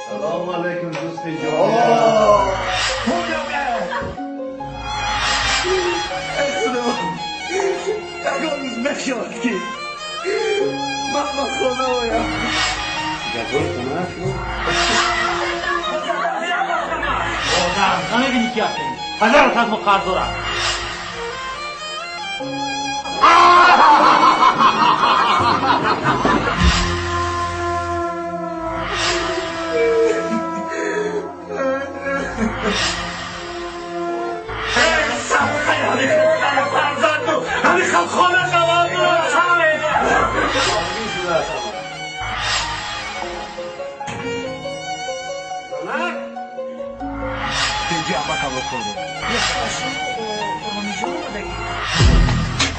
سلام علیکم دوست جان. روز نشد که من خونه بایم گذار خونه شو بازم نمیبینی که هستی هزارت از ما قرض دارم همیخوام خونه قوام دارم اینجا اما کامو کنه یه خواهشون قرآنی جان رو بگیر